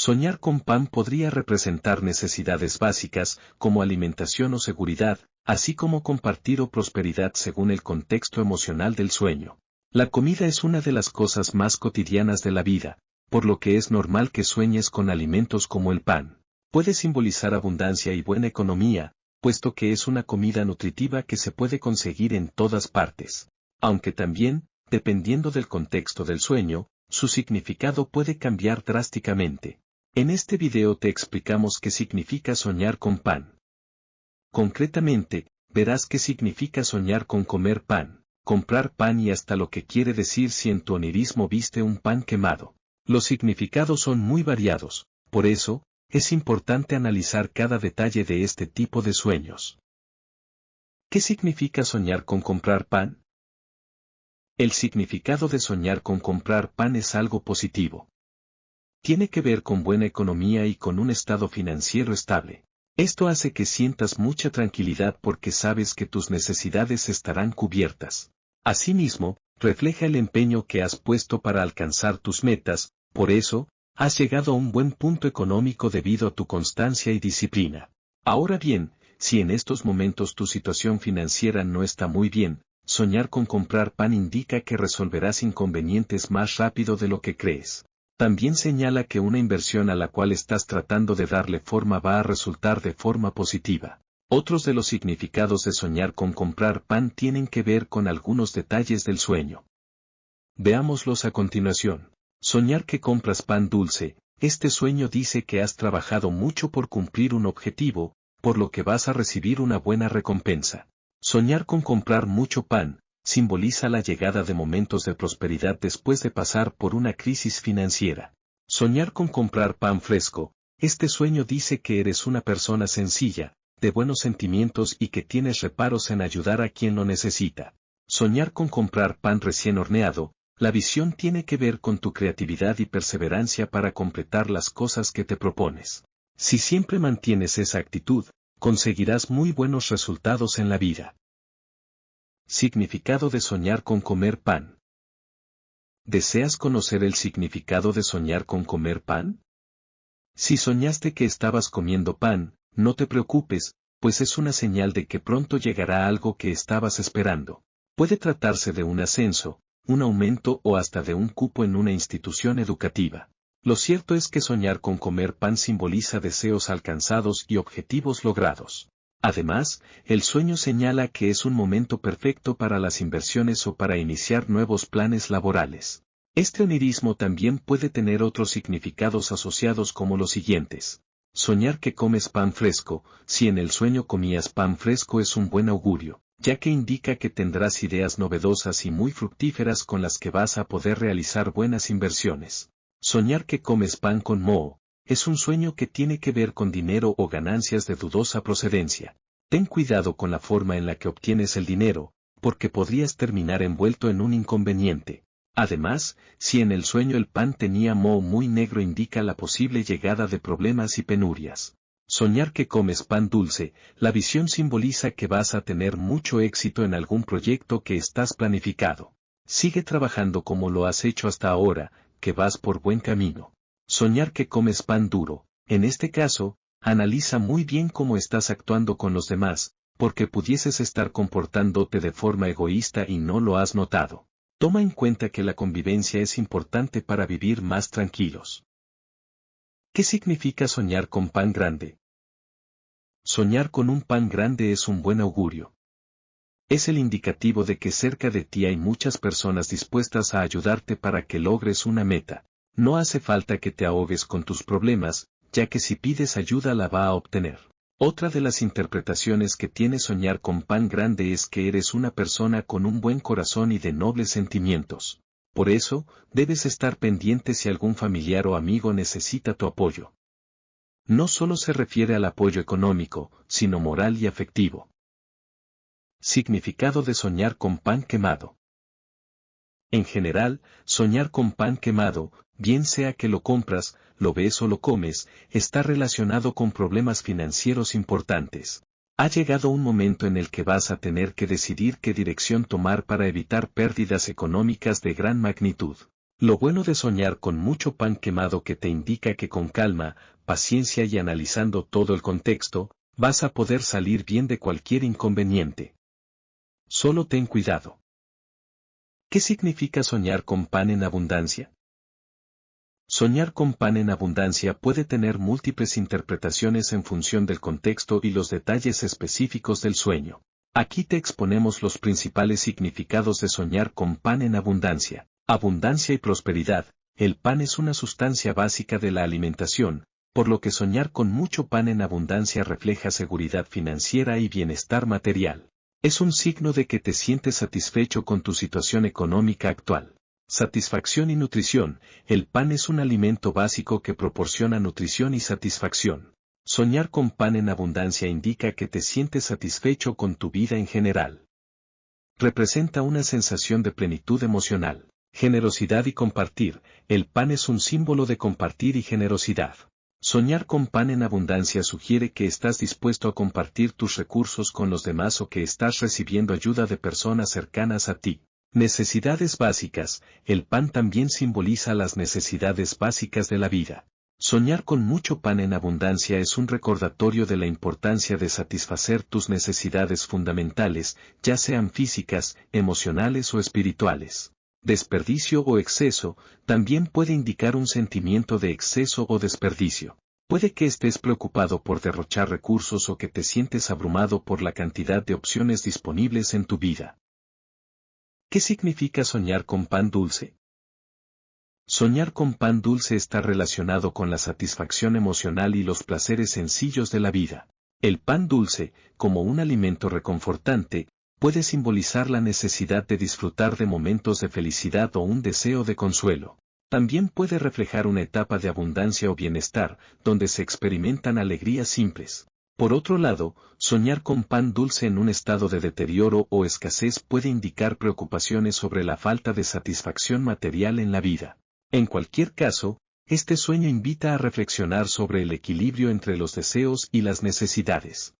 Soñar con pan podría representar necesidades básicas, como alimentación o seguridad, así como compartir o prosperidad según el contexto emocional del sueño. La comida es una de las cosas más cotidianas de la vida, por lo que es normal que sueñes con alimentos como el pan. Puede simbolizar abundancia y buena economía, puesto que es una comida nutritiva que se puede conseguir en todas partes. Aunque también, dependiendo del contexto del sueño, su significado puede cambiar drásticamente. En este video te explicamos qué significa soñar con pan. Concretamente, verás qué significa soñar con comer pan, comprar pan y hasta lo que quiere decir si en tu onirismo viste un pan quemado. Los significados son muy variados, por eso, es importante analizar cada detalle de este tipo de sueños. ¿Qué significa soñar con comprar pan? El significado de soñar con comprar pan es algo positivo. Tiene que ver con buena economía y con un estado financiero estable. Esto hace que sientas mucha tranquilidad porque sabes que tus necesidades estarán cubiertas. Asimismo, refleja el empeño que has puesto para alcanzar tus metas, por eso, has llegado a un buen punto económico debido a tu constancia y disciplina. Ahora bien, si en estos momentos tu situación financiera no está muy bien, soñar con comprar pan indica que resolverás inconvenientes más rápido de lo que crees. También señala que una inversión a la cual estás tratando de darle forma va a resultar de forma positiva. Otros de los significados de soñar con comprar pan tienen que ver con algunos detalles del sueño. Veámoslos a continuación. Soñar que compras pan dulce. Este sueño dice que has trabajado mucho por cumplir un objetivo, por lo que vas a recibir una buena recompensa. Soñar con comprar mucho pan simboliza la llegada de momentos de prosperidad después de pasar por una crisis financiera. Soñar con comprar pan fresco. Este sueño dice que eres una persona sencilla, de buenos sentimientos y que tienes reparos en ayudar a quien lo necesita. Soñar con comprar pan recién horneado. La visión tiene que ver con tu creatividad y perseverancia para completar las cosas que te propones. Si siempre mantienes esa actitud, conseguirás muy buenos resultados en la vida. Significado de soñar con comer pan. ¿Deseas conocer el significado de soñar con comer pan? Si soñaste que estabas comiendo pan, no te preocupes, pues es una señal de que pronto llegará algo que estabas esperando. Puede tratarse de un ascenso, un aumento o hasta de un cupo en una institución educativa. Lo cierto es que soñar con comer pan simboliza deseos alcanzados y objetivos logrados. Además, el sueño señala que es un momento perfecto para las inversiones o para iniciar nuevos planes laborales. Este onirismo también puede tener otros significados asociados como los siguientes. Soñar que comes pan fresco. Si en el sueño comías pan fresco es un buen augurio, ya que indica que tendrás ideas novedosas y muy fructíferas con las que vas a poder realizar buenas inversiones. Soñar que comes pan con moho. Es un sueño que tiene que ver con dinero o ganancias de dudosa procedencia. Ten cuidado con la forma en la que obtienes el dinero, porque podrías terminar envuelto en un inconveniente. Además, si en el sueño el pan tenía moho muy negro indica la posible llegada de problemas y penurias. Soñar que comes pan dulce. La visión simboliza que vas a tener mucho éxito en algún proyecto que estás planificado. Sigue trabajando como lo has hecho hasta ahora, que vas por buen camino. Soñar que comes pan duro. En este caso, analiza muy bien cómo estás actuando con los demás, porque pudieses estar comportándote de forma egoísta y no lo has notado. Toma en cuenta que la convivencia es importante para vivir más tranquilos. ¿Qué significa soñar con pan grande? Soñar con un pan grande es un buen augurio. Es el indicativo de que cerca de ti hay muchas personas dispuestas a ayudarte para que logres una meta. No hace falta que te ahogues con tus problemas, ya que si pides ayuda la va a obtener. Otra de las interpretaciones que tiene soñar con pan grande es que eres una persona con un buen corazón y de nobles sentimientos. Por eso, debes estar pendiente si algún familiar o amigo necesita tu apoyo. No solo se refiere al apoyo económico, sino moral y afectivo. Significado de soñar con pan quemado. En general, soñar con pan quemado, bien sea que lo compras, lo ves o lo comes, está relacionado con problemas financieros importantes. Ha llegado un momento en el que vas a tener que decidir qué dirección tomar para evitar pérdidas económicas de gran magnitud. Lo bueno de soñar con mucho pan quemado que te indica que con calma, paciencia y analizando todo el contexto, vas a poder salir bien de cualquier inconveniente. Solo ten cuidado. ¿Qué significa soñar con pan en abundancia? Soñar con pan en abundancia puede tener múltiples interpretaciones en función del contexto y los detalles específicos del sueño. Aquí te exponemos los principales significados de soñar con pan en abundancia. Abundancia y prosperidad. El pan es una sustancia básica de la alimentación, por lo que soñar con mucho pan en abundancia refleja seguridad financiera y bienestar material. Es un signo de que te sientes satisfecho con tu situación económica actual. Satisfacción y nutrición. El pan es un alimento básico que proporciona nutrición y satisfacción. Soñar con pan en abundancia indica que te sientes satisfecho con tu vida en general. Representa una sensación de plenitud emocional. Generosidad y compartir. El pan es un símbolo de compartir y generosidad. Soñar con pan en abundancia sugiere que estás dispuesto a compartir tus recursos con los demás o que estás recibiendo ayuda de personas cercanas a ti. Necesidades básicas. El pan también simboliza las necesidades básicas de la vida. Soñar con mucho pan en abundancia es un recordatorio de la importancia de satisfacer tus necesidades fundamentales, ya sean físicas, emocionales o espirituales. Desperdicio o exceso, también puede indicar un sentimiento de exceso o desperdicio. Puede que estés preocupado por derrochar recursos o que te sientes abrumado por la cantidad de opciones disponibles en tu vida. ¿Qué significa soñar con pan dulce? Soñar con pan dulce está relacionado con la satisfacción emocional y los placeres sencillos de la vida. El pan dulce, como un alimento reconfortante, puede simbolizar la necesidad de disfrutar de momentos de felicidad o un deseo de consuelo. También puede reflejar una etapa de abundancia o bienestar, donde se experimentan alegrías simples. Por otro lado, soñar con pan dulce en un estado de deterioro o escasez puede indicar preocupaciones sobre la falta de satisfacción material en la vida. En cualquier caso, este sueño invita a reflexionar sobre el equilibrio entre los deseos y las necesidades.